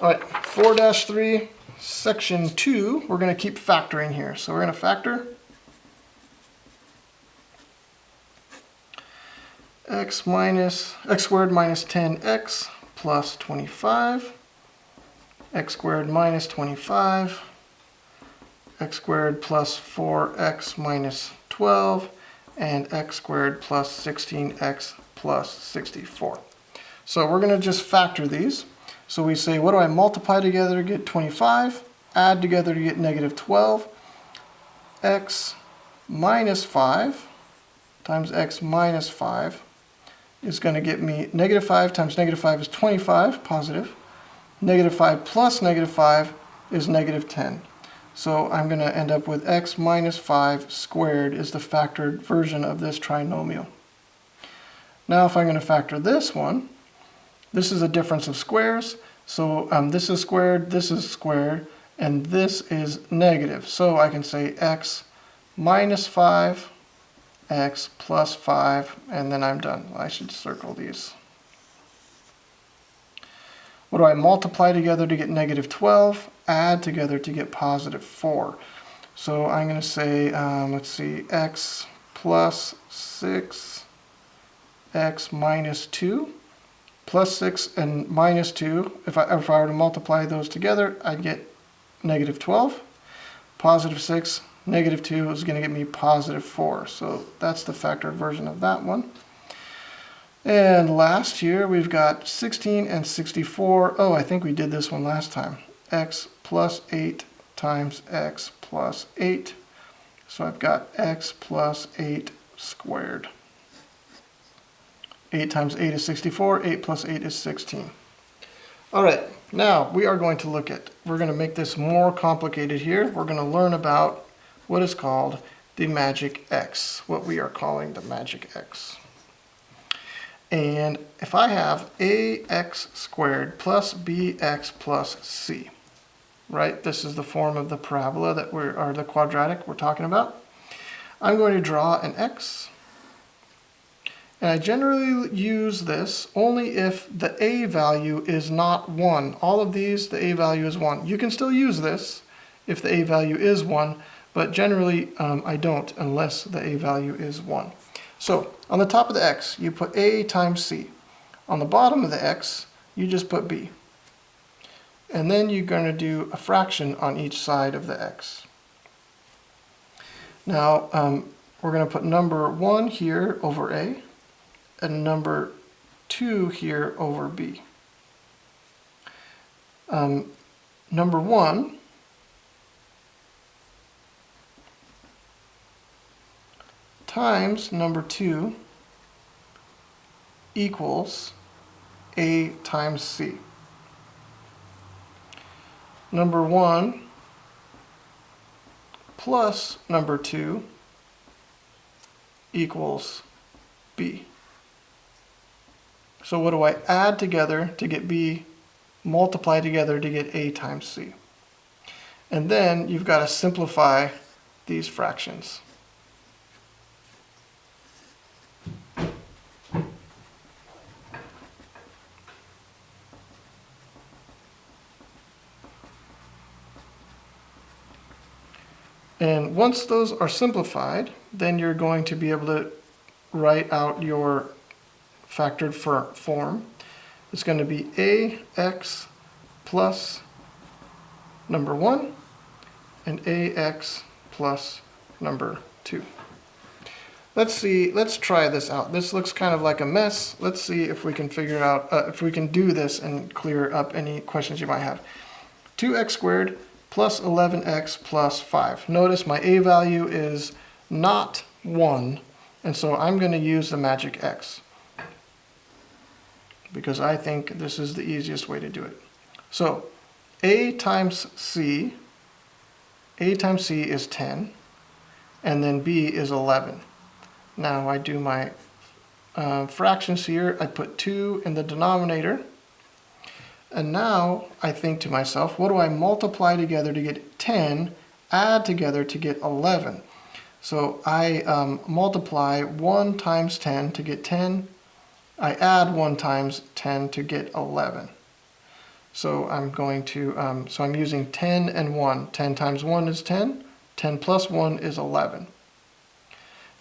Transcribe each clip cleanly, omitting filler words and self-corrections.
All right, 4-3, section 2, we're going to keep factoring here. So we're going to factor x squared minus 10x plus 25, x squared minus 25, x squared plus 4x minus 12, and x squared plus 16x plus 64. So we're going to just factor these. So we say, what do I multiply together to get 25, add together to get negative 12, x minus 5 times x minus 5 is going to get me negative 5 times negative 5 is 25, positive. Negative 5 plus negative 5 is negative 10. So I'm going to end up with x minus 5 squared is the factored version of this trinomial. Now if I'm going to factor this one, this is a difference of squares. So this is squared, and this is negative. So I can say x minus 5, x plus 5, and then I'm done. I should circle these. What do I multiply together to get negative 12? Add together to get positive 4. So I'm going to say, let's see, x plus 6, x minus 2, plus 6 and minus 2. If I were to multiply those together, I'd get negative 12. Positive 6, negative 2 is going to get me positive 4. So that's the factored version of that one. And last here we've got 16 and 64. Oh, I think we did this one last time. X plus 8 times x plus 8. So I've got x plus 8 squared. 8 times 8 is 64. 8 plus 8 is 16. All right, now we are going to we're going to make this more complicated here. We're going to learn about what is called the magic x, what we are calling the magic x. And if I have ax squared plus bx plus c, right? This is the form of the parabola that or the quadratic we're talking about. I'm going to draw an x. And I generally use this only if the a value is not 1. All of these, the a value is 1. You can still use this if the a value is 1, but generally I don't unless the a value is 1. So on the top of the x, you put a times c. On the bottom of the x, you just put b. And then you're going to do a fraction on each side of the x. Now we're going to put number 1 here over a and number 2 here over b. Number 1 times number 2 equals a times c. Number 1 plus number 2 equals b. So what do I add together to get b, multiply together to get a times c? And then you've got to simplify these fractions. And once those are simplified, then you're going to be able to write out your factored form. It's going to be ax plus number 1 and ax plus number 2. Let's try this out. This looks kind of like a mess. Let's see if we can figure out, if we can do this and clear up any questions you might have. 2x squared plus 11x plus 5. Notice my a value is not 1, and so I'm going to use the magic x because I think this is the easiest way to do it. So a times c is 10, and then b is 11. Now I do my fractions here. I put 2 in the denominator. And now I think to myself, what do I multiply together to get 10, add together to get 11? So I multiply 1 times 10 to get 10. I add 1 times 10 to get 11. So I'm going to, so I'm using 10 and 1. 10 times 1 is 10. 10 plus 1 is 11.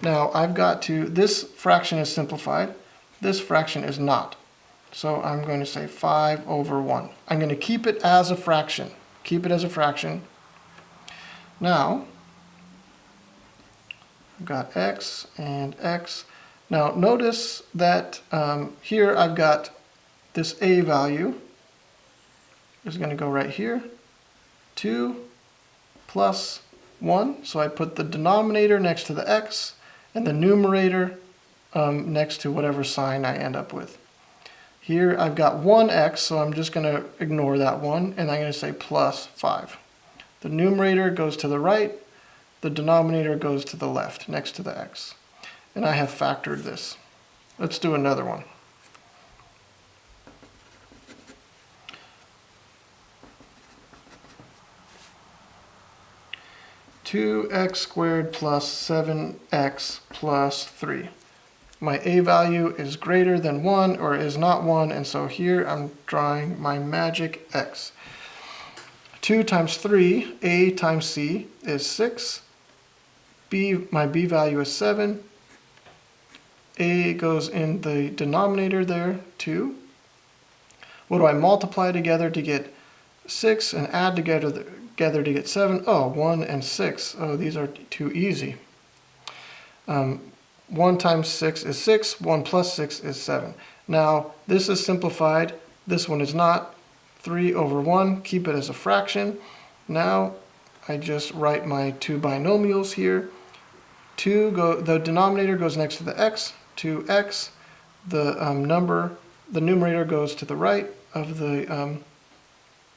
Now I've got to, this fraction is simplified. This fraction is not. So I'm going to say 5 over 1. I'm going to keep it as a fraction. Keep it as a fraction. Now, I've got x and x. Now notice that here I've got this a value is going to go right here. 2 plus 1. So I put the denominator next to the x and the numerator next to whatever sign I end up with. Here I've got 1x, so I'm just going to ignore that one, and I'm going to say plus 5. The numerator goes to the right, the denominator goes to the left, next to the x. And I have factored this. Let's do another one. Two x squared plus 7x plus 3. My a value is greater than 1 or is not 1, and so here I'm drawing my magic x. 2 times 3, a times c is 6. My b value is 7. A goes in the denominator there, 2. What do I multiply together to get 6 and add together to get 7? Oh, 1 and 6. Oh, these are too easy. 1 times 6 is 6. 1 plus 6 is 7. Now, this is simplified. This one is not. 3 over 1. Keep it as a fraction. Now, I just write my two binomials here. The denominator goes next to the x. 2x. The numerator goes to the right of the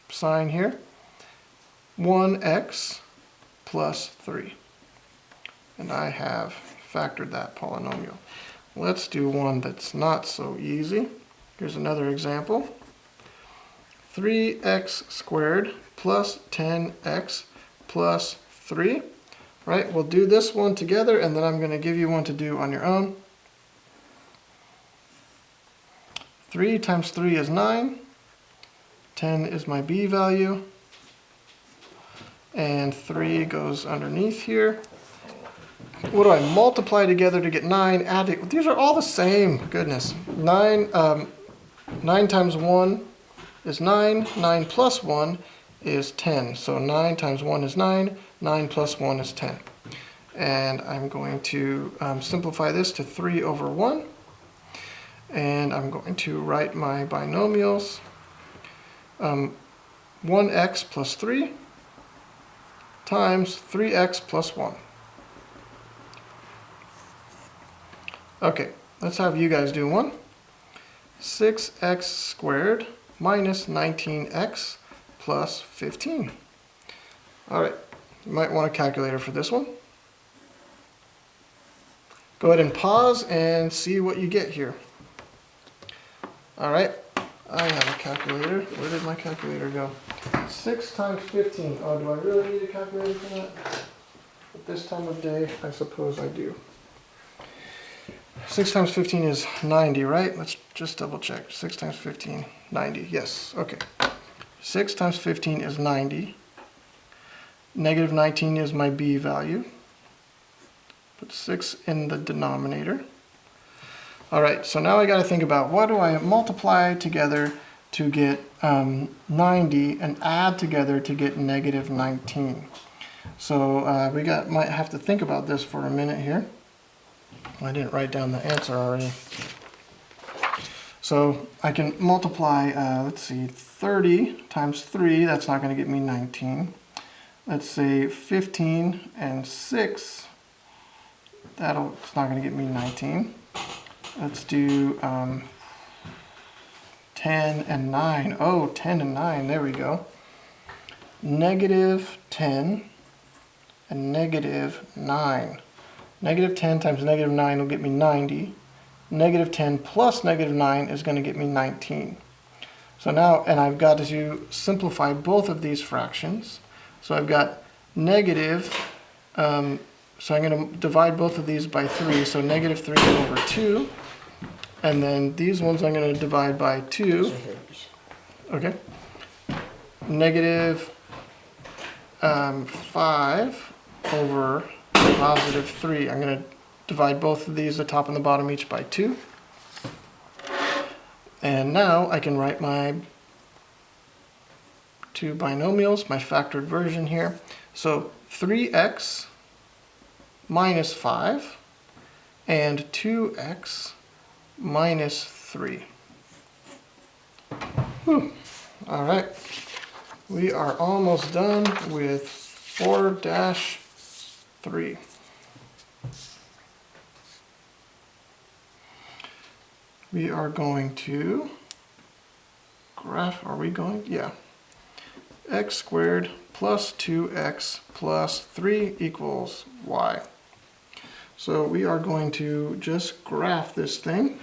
sign here. 1x plus 3. And I have factored that polynomial. Let's do one that's not so easy. Here's another example. 3x squared plus 10x plus 3. Right, we'll do this one together, and then I'm going to give you one to do on your own. 3 times 3 is 9. 10 is my b value. And 3 goes underneath here. What do I multiply together to get 9? Add it. These are all the same. Goodness. 9 times 1 is 9. 9 plus 1 is 10. So 9 times 1 is 9. 9 plus 1 is 10. And I'm going to simplify this to 3 over 1. And I'm going to write my binomials. 1x plus 3 times 3x plus 1. Okay, let's have you guys do one. 6x squared minus 19x plus 15. All right, you might want a calculator for this one. Go ahead and pause and see what you get here. All right, I have a calculator. Where did my calculator go? 6 times 15. Oh, do I really need a calculator for that? At this time of day, I suppose I do. 6 times 15 is 90, right? Let's just double check. 6 times 15, 90. Yes, okay. 6 times 15 is 90. Negative 19 is my b value. Put 6 in the denominator. All right, so now I got to think about what do I multiply together to get 90 and add together to get negative 19. So might have to think about this for a minute here. I didn't write down the answer already. So I can multiply, let's see, 30 times 3, that's not going to get me 19. Let's say 15 and 6, it's not going to get me 19. Let's do 10 and 9. Oh, 10 and 9, there we go. Negative 10 and negative 9. Negative 10 times negative 9 will get me 90. Negative 10 plus negative 9 is going to get me 19. So now, and I've got to simplify both of these fractions. So I've got negative, so I'm going to divide both of these by 3. So negative 3 over 2. And then these ones I'm going to divide by 2. Okay. negative 5 over positive 3. I'm going to divide both of these, the top and the bottom, each by 2. And now I can write my two binomials, my factored version here. So 3x minus 5 and 2x minus 3. All right, we are almost done with 4-3. We are going to graph, are we going? Yeah. X squared plus 2x plus 3 equals y. So we are going to just graph this thing.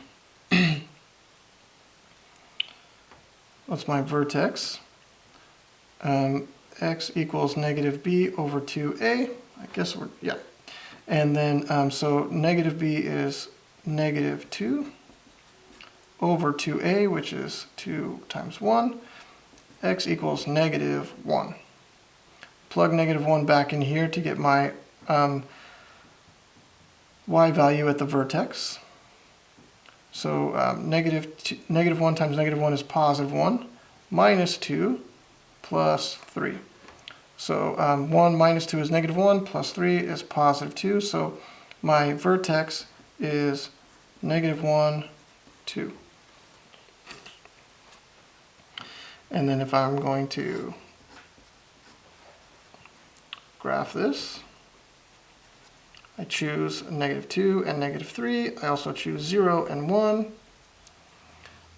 That's my vertex. X equals negative b over 2a. I guess we're, yeah. And then, so negative b is negative 2 over 2a, which is 2 times 1. X equals negative 1. Plug negative 1 back in here to get my y value at the vertex. So negative 1 times negative 1 is positive 1, minus 2 plus 3. So 1 minus 2 is negative 1, plus 3 is positive 2. So my vertex is negative 1, 2. And then if I'm going to graph this, I choose negative 2 and negative 3. I also choose 0 and 1.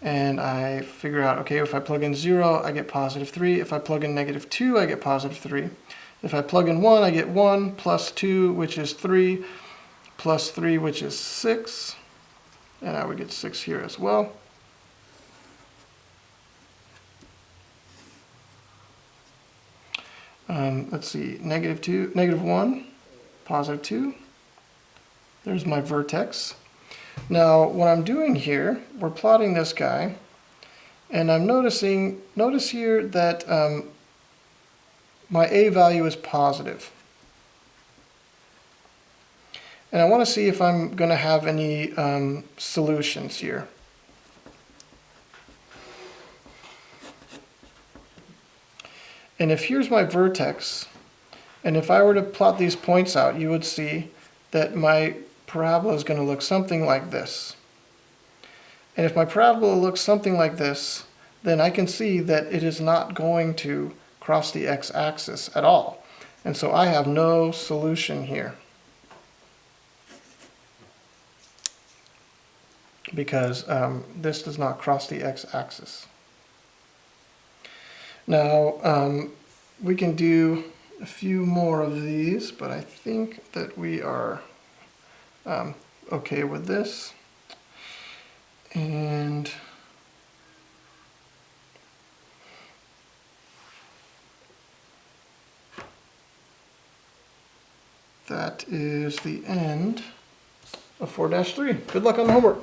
And I figure out, okay, if I plug in 0, I get positive 3. If I plug in negative 2, I get positive 3. If I plug in 1, I get 1 plus 2, which is 3, plus 3, which is 6. And I would get 6 here as well. Let's see, negative 1, positive 2. There's my vertex. Now, what I'm doing here, we're plotting this guy, and I'm notice here that my a value is positive. And I want to see if I'm going to have any solutions here. And if here's my vertex, and if I were to plot these points out, you would see that my parabola is going to look something like this. And if my parabola looks something like this, then I can see that it is not going to cross the x-axis at all. And so I have no solution here, because this does not cross the x-axis. Now, we can do a few more of these, but I think that we are okay with this. And that is the end of 4-3. Good luck on the homework.